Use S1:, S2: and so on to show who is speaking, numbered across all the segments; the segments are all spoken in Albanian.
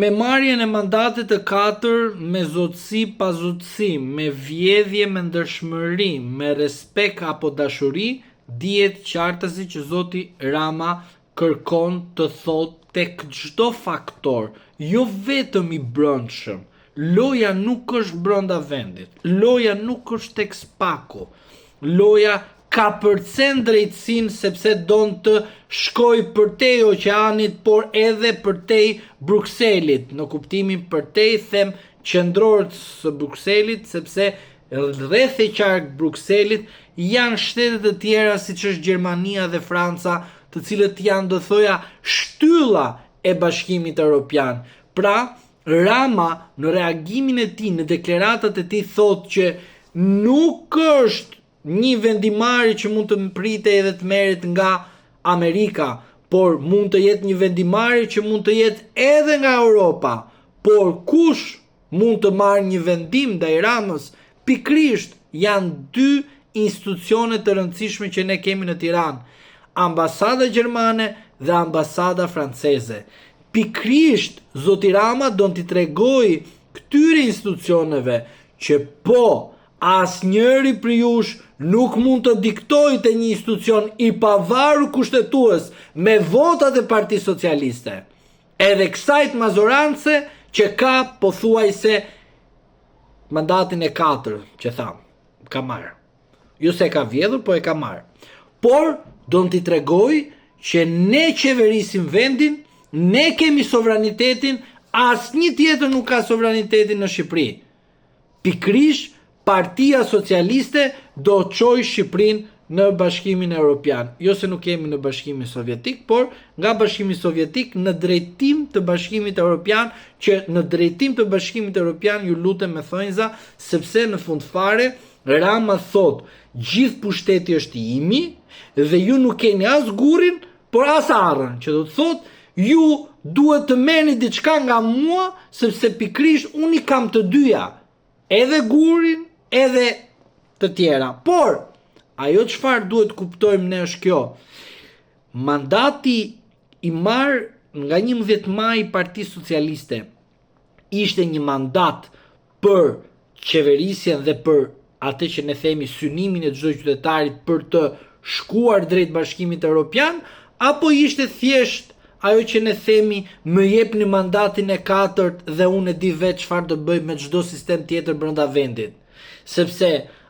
S1: me marrjen e mandatit të 4 me zotësi pa zotësi, me vjedhje me ndershmëri, me respekt apo dashuri, dihet qartësi që zoti Rama kërkon të thot tek çdo faktor, jo vetëm i brendshëm. Loja nuk është brenda vendit. Loja nuk është tek Spaku. Loja ka përcen drejtësinë sepse don të shkoj përtej oqeanit, por edhe përtej Brukselit. Në kuptimin përtej them qendror të Brukselit, sepse rreth e qark Brukselit janë shtete të tjera siç është Gjermania dhe Franca, të cilët janë do thoja shtylla e Bashkimit Evropian. Pra, Rama në reagimin e tij, në deklaratat e tij thotë që nuk është një vendimari që mund të pritej edhe të merret nga Amerika, por mund të jetë një vendimari që mund të jetë edhe nga Europa. Por kush mund të marrë një vendim ndaj Ramës? Pikrisht janë dy institucione të rëndësishme që ne kemi në Tiranë, ambasada gjermane dhe ambasada franceze. Pikrisht zoti Rama do t'i tregoj këtyre institucioneve që po asnjëri prej jush nuk mund të diktoj të një institucion i pavarur kushtetues me votat e Partisë Socialiste, edhe kësaj mazorance që ka pothuajse mandatin e 4 që tham, ka marrë. Jo se ka vjedhur, po e ka marrë. Por do t'i tregoj që ne qeverisim vendin, ne kemi sovranitetin, asnjë tjetër nuk ka sovranitetin në Shqipëri. Pikrisht Partia Socialiste do të çojë Shqipërinë në Bashkimin Evropian. Jo se nuk kemi në Bashkimin Sovjetik, por nga Bashkimi Sovjetik në drejtim të Bashkimit Evropian, që në drejtim të Bashkimit Evropian ju lutem me thonjza, sepse në fund fare Rama thot, gjithë pushteti është i imi dhe ju nuk keni as gurin, por as arrën, që do të thot, ju duhet të merrni diçka nga mua, sepse pikrisht unë i kam të dyja, edhe gurin, edhe të tjera. Por, ajo çfarë duhet kuptojmë ne është kjo. Mandati i marr nga 11 maj i Partisë Socialiste ishte një mandat për qeverisjen dhe për atë që ne themi synimin e çdo qytetarit për të shkuar drejt Bashkimit Evropian, apo ishte thjesht ajo që ne themi më jepni mandatin e 4 dhe unë e di vetë çfarë do bëj me çdo sistem tjetër brenda vendit. Sepse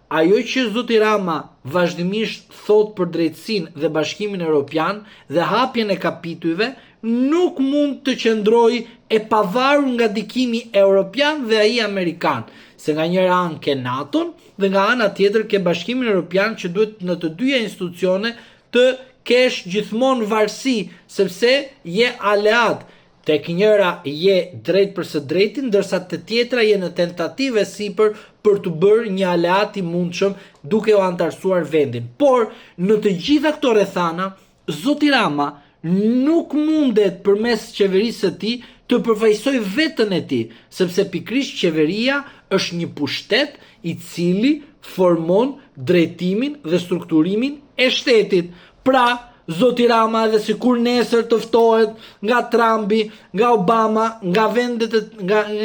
S1: ajo që zoti Rama vazhdimisht thot për drejtësinë dhe Bashkimin Evropian dhe hapjen e kapitujve nuk mund të qëndrojë e pavarur nga dikimi evropian dhe ai amerikan, se nga njëra anë ke NATO dhe nga ana tjetër ke Bashkimin Evropian që duhet në të dyja institucione të kesh gjithmonë varësi, sepse je aleat. Tek njëra je drejt për së drejtin, ndërsa te tjetra je në tentative sipër për të bërë një aleat i mundshëm duke u antarësuar vendin. Por në të gjitha këto rrethana, zoti Rama nuk mundet përmes qeverisë së tij të përfaqësoj veten e tij, sepse pikrisht qeveria është një pushtet i cili formon drejtimin dhe strukturimin e shtetit. Pra, zoti Rama edhe sikur nesër të ftohet nga Trumpi, nga Obama, nga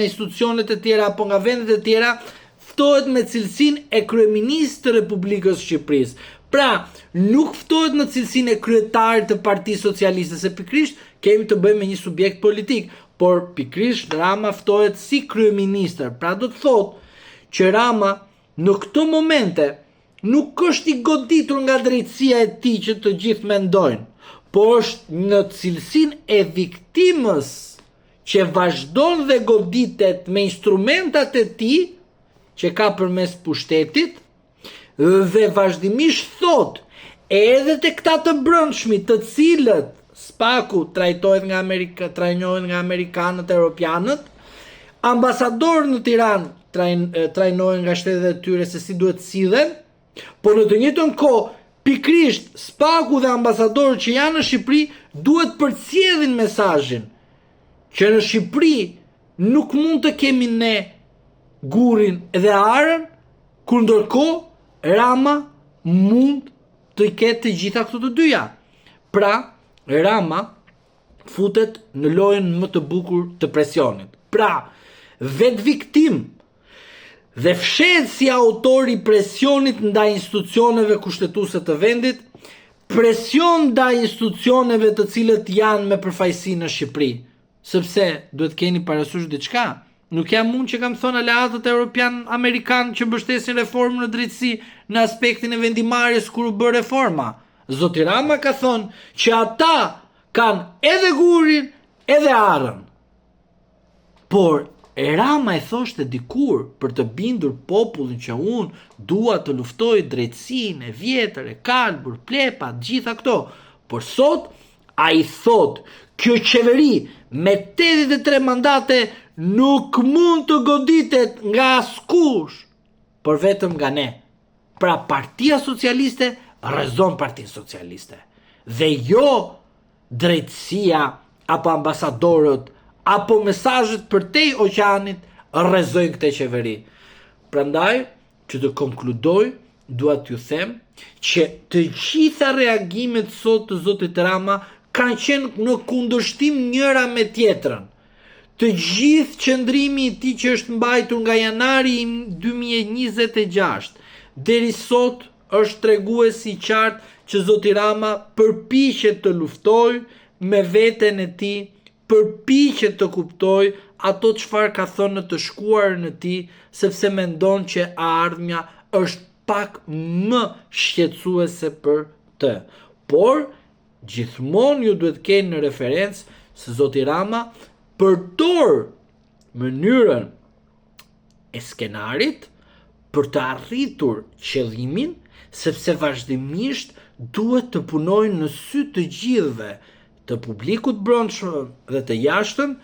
S1: institucionet e tjera apo nga vendet e tjera, ftohet me cilësinë e kryeministit të Republikës Shqipërisë. Pra, nuk ftohet në cilësinë e kryetarit të Partisë Socialiste, se pikrisht kemi të bëjmë me një subjekt politik, por pikrisht Rama ftohet si kryeministër. Pra do të thotë që Rama në këto momente nuk është i goditur nga drejtësia e tij që të gjithë mendojnë, por është në cilësinë e viktimës që vazhdon dhe goditet me instrumentat e tij që ka përmes pushtetit dhe vazhdimisht thot edhe te këta të brendshmit, të cilët Spaku trajtohet nga trajnohen nga amerikanët, europianët, ambasadorët në Tiranë trajnohen nga shtetet e tyre se si duhet sillen. Por në të njëjtën kohë, pikrisht Spaku dhe ambasadorët që janë në Shqipëri duhet përcjellin mesazhin që në Shqipëri nuk mund të kemi ne gurin dhe arën, kur ndërkohë Rama mund të ketë të gjitha këto të dyja. Pra, Rama futet në lojën më të bukur të presionit. Pra, vetë viktim dhe fshet si autori presionit ndaj institucioneve kushtetuese të vendit, presion ndaj institucioneve të cilët janë me përfaqësi në Shqipëri, sepse duhet keni parasysh diçka. Nuk jam unë që kam thonë aleatët europian amerikan që mbështesin reformën në drejtësi në aspektin e vendimarrjes kur u bë reforma. Zoti Rama ka thonë që ata kanë edhe gurin edhe arën. Por Rama e thoshte dikur për të bindur popullin që unë dua të luftoj drejtësinë e vjetër, e kalbur, plepa, gjitha këto. Por sot a i thot kjo qeveri me 83 mandate nuk mund të goditet nga askush, por vetëm nga ne. Pra Partia Socialiste rrezon Partinë Socialiste. Dhe jo drejtësia apo ambasadorët apo mesazhet për tej oqeanit rrezojnë këtë qeveri. Prandaj, që të konkludoj, dua t'ju them që të gjitha reagimet sot të zotit Rama kanë qenë në kundërshtim njëra me tjetrën. Të gjithë qëndrimi i tij që është mbajtur nga janari 2026 deri sot është tregues i qartë që zoti Rama përpiqet të luftojë me veten e tij, përpiqet të kuptoj ato çfarë ka thënë në të shkuarën e tij, sepse mendon që ardhmja është pak më shqetësuese për të. Por gjithmonë ju duhet keni në referencë se zoti Rama përdor mënyrën e skenarit për të arritur qëllimin, sepse vazhdimisht duhet të punojnë në sy të gjithëve, të publikut brendshëm dhe të jashtëm,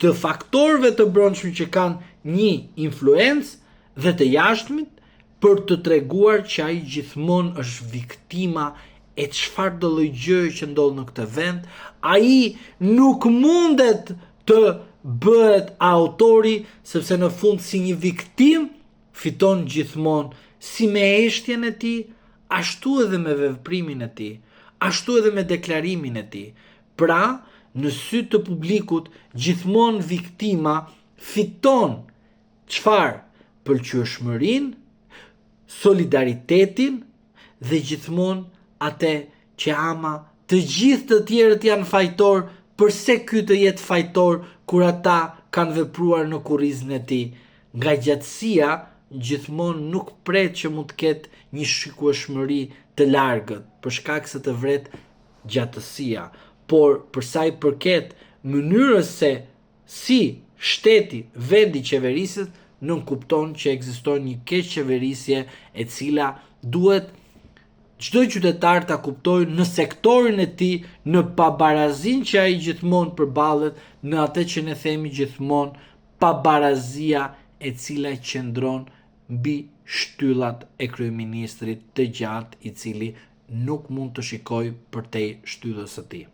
S1: të faktorëve të brendshëm që kanë një influencë dhe të jashtëmit, për të treguar që ai gjithmonë është viktima e çfarëdo lloj gjëje që ndodh në këtë vend. Ai nuk mundet të bëhet autori, sepse në fund si një viktim fiton gjithmonë, si me heshtjen e tij, ashtu edhe me veprimin e tij, ashtu edhe me deklarimin e tij. Pra, në sy të publikut, gjithmonë viktima fiton çfarë? Pëlqyeshmërinë, solidaritetin dhe gjithmonë atë që ama të gjithë të tjerët janë fajtor, përse ky të jetë fajtor kur ata kanë vepruar në kurrizën e tij. Nga gjatësia gjithmonë nuk pret që mund të ketë një shikueshmëri të largët, për shkak se të vret gjatësia. Por për sa i përket mënyrës se si shteti, vendi qeveriset, nuk kupton që ekziston një keqeverisje e cila duhet çdo qytetar ta kuptojë në sektorin e tij, në pabarazinë që ai gjithmonë përballet, në atë që ne themi gjithmonë pabarazia e cila qëndron mbi shtyllat e kryeministrit të gjatë, i cili nuk mund të shikojë përtej shtyllës së tij.